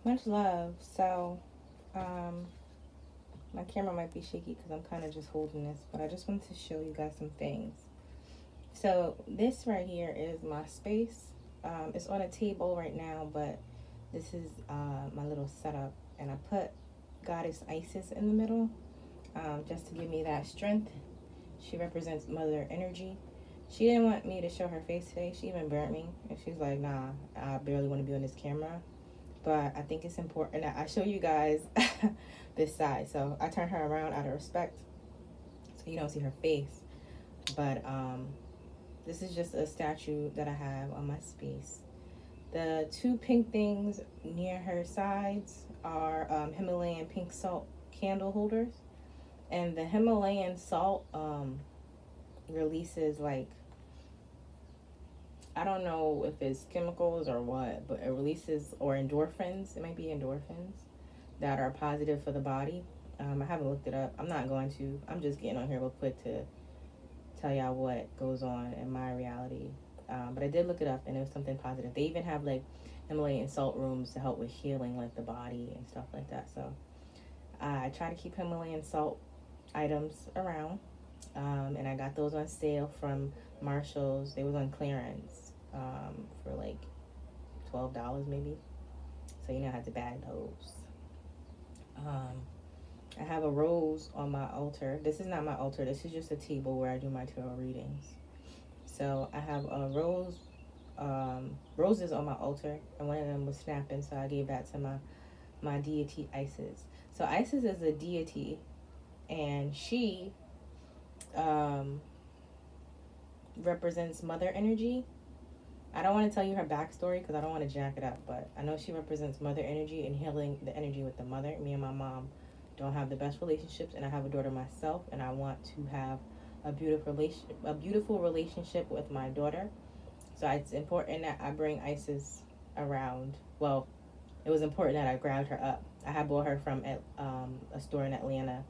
Much love. So, um, my camera might be shaky because I'm kind of just holding this, but I just wanted to show you guys some things. So, this right here is my space. It's on a table right now, but this is my little setup, and I put Goddess Isis in the middle just to give me that strength. She represents mother energy. She didn't want me to show her face today. She even burnt me, and she's like, "Nah, I barely want to be on this camera." But I think it's important that I show you guys this side. So I turn her around out of respect, so you don't see her face. But this is just a statue that I have on my space. The two pink things near her sides are Himalayan pink salt candle holders, and the Himalayan salt releases like, I don't know if it's chemicals or what, but it releases, or endorphins. It might be endorphins that are positive for the body. I haven't looked it up. I'm not going to. I'm just getting on here real quick to tell y'all what goes on in my reality. But I did look it up, and it was something positive. They even have like Himalayan salt rooms to help with healing like the body and stuff like that. So I try to keep Himalayan salt items around. And I got those on sale from Marshall's. They was on clearance for like $12 maybe. So I had to bag those. I have a rose on my altar. This is not my altar. This is just a table where I do my tarot readings. So I have a roses on my altar, and one of them was snapping, so I gave that to my deity Isis. So Isis is a deity, and she represents mother energy. I don't want to tell you her backstory because I don't want to jack it up, but I know she represents mother energy and healing the energy with the mother. Me and my mom don't have the best relationships, and I have a daughter myself, and I want to have a beautiful relationship with my daughter. So it's important that I bring Isis around. Well, it was important that I grabbed her up. I had bought her from a store in Atlanta.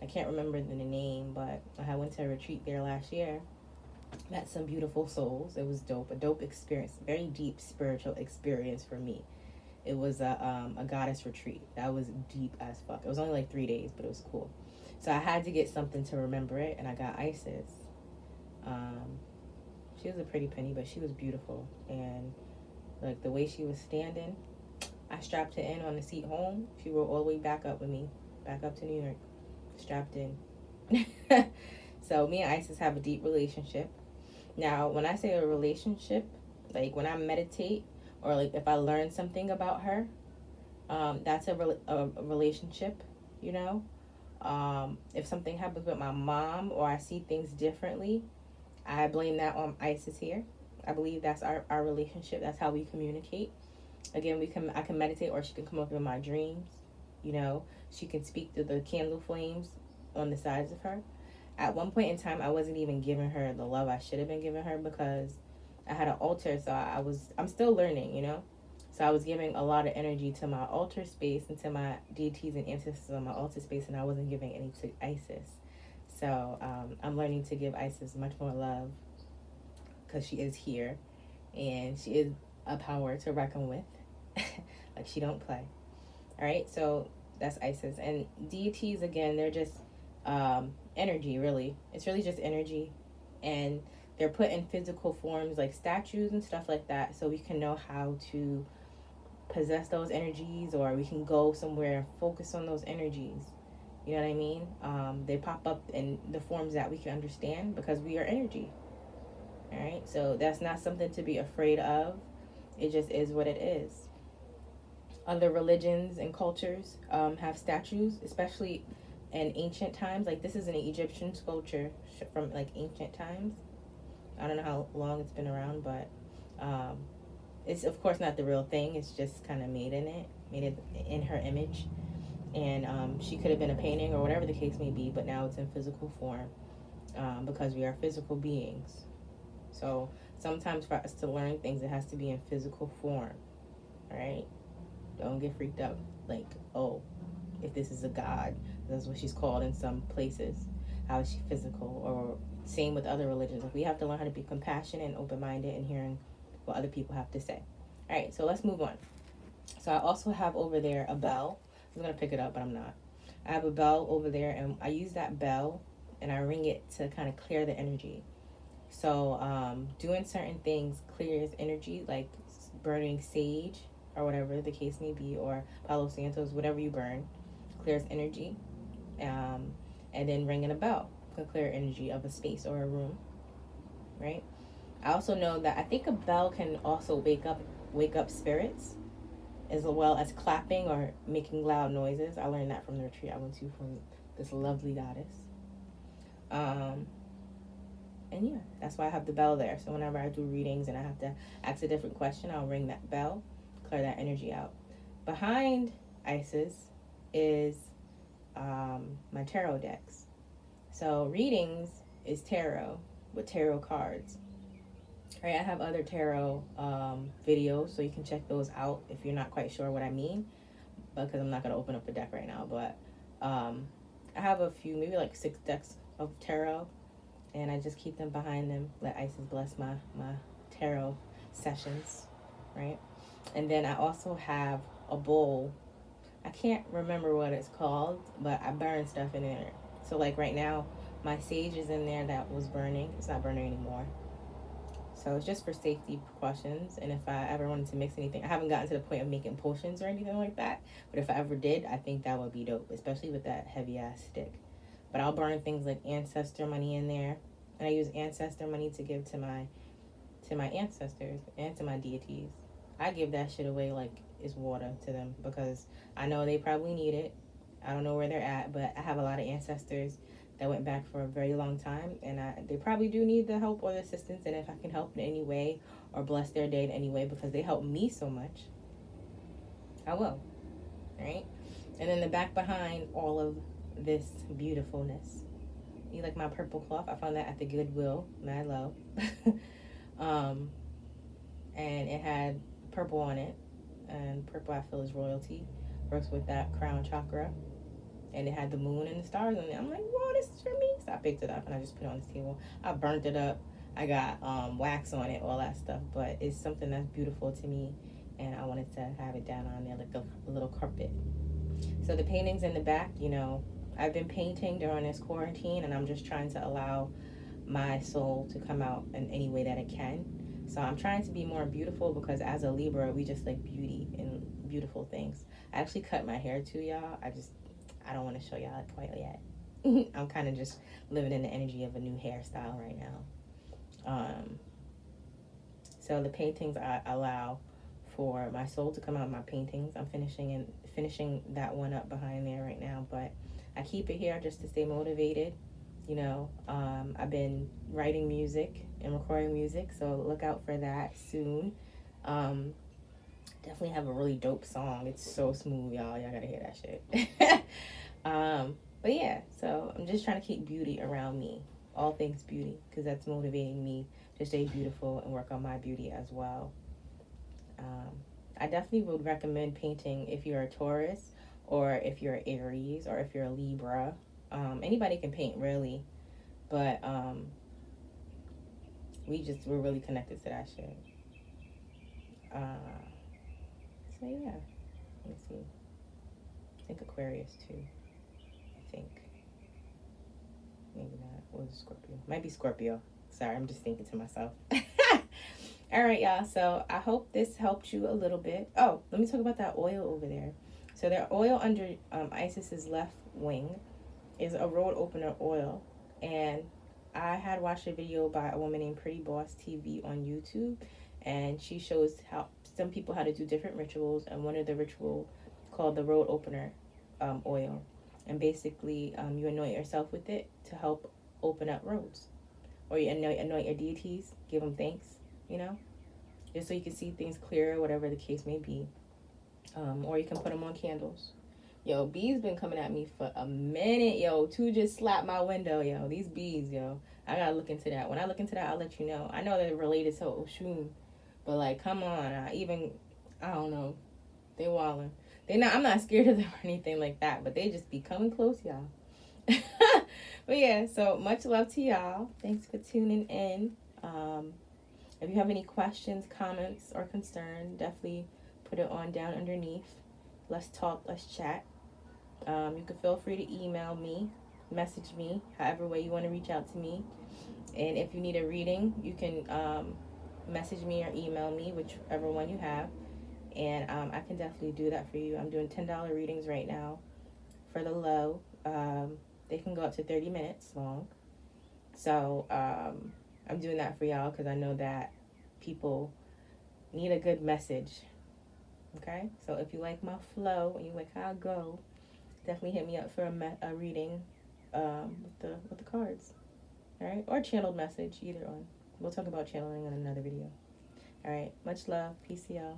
I can't remember the name, but I went to a retreat there last year. Met some beautiful souls. It was dope. A dope experience. Very deep spiritual experience for me. It was a goddess retreat. That was deep as fuck. It was only like 3 days, but it was cool. So I had to get something to remember it, and I got Isis. She was a pretty penny, but she was beautiful. And like the way she was standing, I strapped her in on the seat home. She rode all the way back up with me, back up to New York, strapped in. So me and Isis have a deep relationship. Now, when I say a relationship, like when I meditate or like if I learn something about her, that's a relationship, you know. If something happens with my mom or I see things differently, I blame that on Isis here. I believe that's our relationship. That's how we communicate. Again, I can meditate, or she can come up in my dreams. You know, she can speak through the candle flames on the sides of her. At one point in time, I wasn't even giving her the love I should have been giving her because I had an altar, so I'm still learning, you know. So I was giving a lot of energy to my altar space and to my deities and ancestors on my altar space, and I wasn't giving any to Isis. So I'm learning to give Isis much more love because she is here, and she is a power to reckon with. Like, she don't play. All right, so that's Isis. And deities, again, they're just energy, really. It's really just energy, and they're put in physical forms like statues and stuff like that, so we can know how to possess those energies, or we can go somewhere and focus on those energies. You know what I mean? They pop up in the forms that we can understand because we are energy. All right, so that's not something to be afraid of. It just is what it is. Other religions and cultures have statues, especially in ancient times. Like, this is an Egyptian sculpture from like ancient times. I don't know how long it's been around, but it's of course not the real thing. It's just kind of made it in her image. And she could have been a painting or whatever the case may be, but now it's in physical form because we are physical beings. So sometimes for us to learn things, it has to be in physical form. All right? Don't get freaked out. Like, oh, if this is a god, that's what she's called in some places. How is she physical? Or same with other religions. Like, we have to learn how to be compassionate and open-minded and hearing what other people have to say. All right, so let's move on. So I also have over there a bell. I'm going to pick it up, but I'm not. I have a bell over there, and I use that bell and I ring it to kind of clear the energy. So doing certain things clears energy, like burning sage or whatever the case may be, or Palo Santos, whatever you burn, clears energy. Um, and then ringing a bell can clear energy of a space or a room, right? I also know that I think a bell can also wake up spirits, as well as clapping or making loud noises. I learned that from the retreat I went to from this lovely goddess. Um, and yeah, that's why I have the bell there. So whenever I do readings and I have to ask a different question, I'll ring that bell, clear that energy out. Behind Isis is my tarot decks. So readings is tarot with tarot cards. Right, I have other tarot videos, so you can check those out if you're not quite sure what I mean, because I'm not going to open up a deck right now, but I have a few, maybe like 6 decks of tarot, and I just keep them behind them. Let Isis bless my tarot sessions, right? And then I also have a bowl. I can't remember what it's called, but I burn stuff in there. So like right now, my sage is in there that was burning. It's not burning anymore. So it's just for safety precautions. And if I ever wanted to mix anything, I haven't gotten to the point of making potions or anything like that. But if I ever did, I think that would be dope, especially with that heavy ass stick. But I'll burn things like ancestor money in there. And I use ancestor money to give to my ancestors and to my deities. I give that shit away like it's water to them, because I know they probably need it. I don't know where they're at, but I have a lot of ancestors that went back for a very long time, and they probably do need the help or the assistance. And if I can help in any way or bless their day in any way, because they help me so much, I will, right? And then the back behind all of this beautifulness, you like my purple cloth? I found that at the Goodwill, mad love. And it had purple on it, and purple I feel is royalty, works with that crown chakra. And it had the moon and the stars on it. I'm like, whoa, this is for me. So I picked it up and I just put it on this table. I burnt it up. I got wax on it, all that stuff. But it's something that's beautiful to me, and I wanted to have it down on there like a little carpet. So the paintings in the back, you know, I've been painting during this quarantine, and I'm just trying to allow my soul to come out in any way that it can. So I'm trying to be more beautiful, because as a Libra, we just like beauty and beautiful things. I actually cut my hair too, y'all. I don't want to show y'all it quite yet. I'm kind of just living in the energy of a new hairstyle right now. So the paintings, I allow for my soul to come out of my paintings. I'm finishing that one up behind there right now, but I keep it here just to stay motivated. You know, I've been writing music and recording music, so look out for that soon. Definitely have a really dope song. It's so smooth, y'all. Y'all gotta hear that shit. But yeah, so I'm just trying to keep beauty around me. All things beauty, because that's motivating me to stay beautiful and work on my beauty as well. I definitely would recommend painting if you're a Taurus, or if you're Aries, or if you're a Libra. Anybody can paint, really. But we're really connected to that shit. So yeah, let me see. I think Aquarius too. I think. Maybe not. Or Scorpio. Might be Scorpio. Sorry, I'm just thinking to myself. All right, y'all. So I hope this helped you a little bit. Oh, let me talk about that oil over there. So their oil under Isis's left wing is a road opener oil. And I had watched a video by a woman named Pretty Boss TV on YouTube. And she shows how some people how to do different rituals, and one of the ritual called the road opener oil. And basically, you anoint yourself with it to help open up roads, or you anoint your deities, give them thanks, you know, just so you can see things clearer, whatever the case may be. Or you can put them on candles. Yo, bees been coming at me for a minute, yo. 2 just slapped my window, yo. These bees, yo. I gotta look into that. When I look into that, I'll let you know. I know they're related to Oshun. But like, come on, I don't know. They wildin'. I'm not scared of them or anything like that, but they just be coming close, y'all. But yeah, so much love to y'all. Thanks for tuning in. If you have any questions, comments, or concern, definitely put it on down underneath. Let's talk, let's chat. You can feel free to email me, message me, however way you want to reach out to me. And if you need a reading, you can message me or email me, whichever one you have. And I can definitely do that for you. I'm doing $10 readings right now for the low. They can go up to 30 minutes long. So I'm doing that for y'all because I know that people need a good message. Okay? So if you like my flow and you like how I go, definitely hit me up for a reading with the cards. All right? Or channeled message, either one. We'll talk about channeling in another video. All right. Much love. Peace, y'all.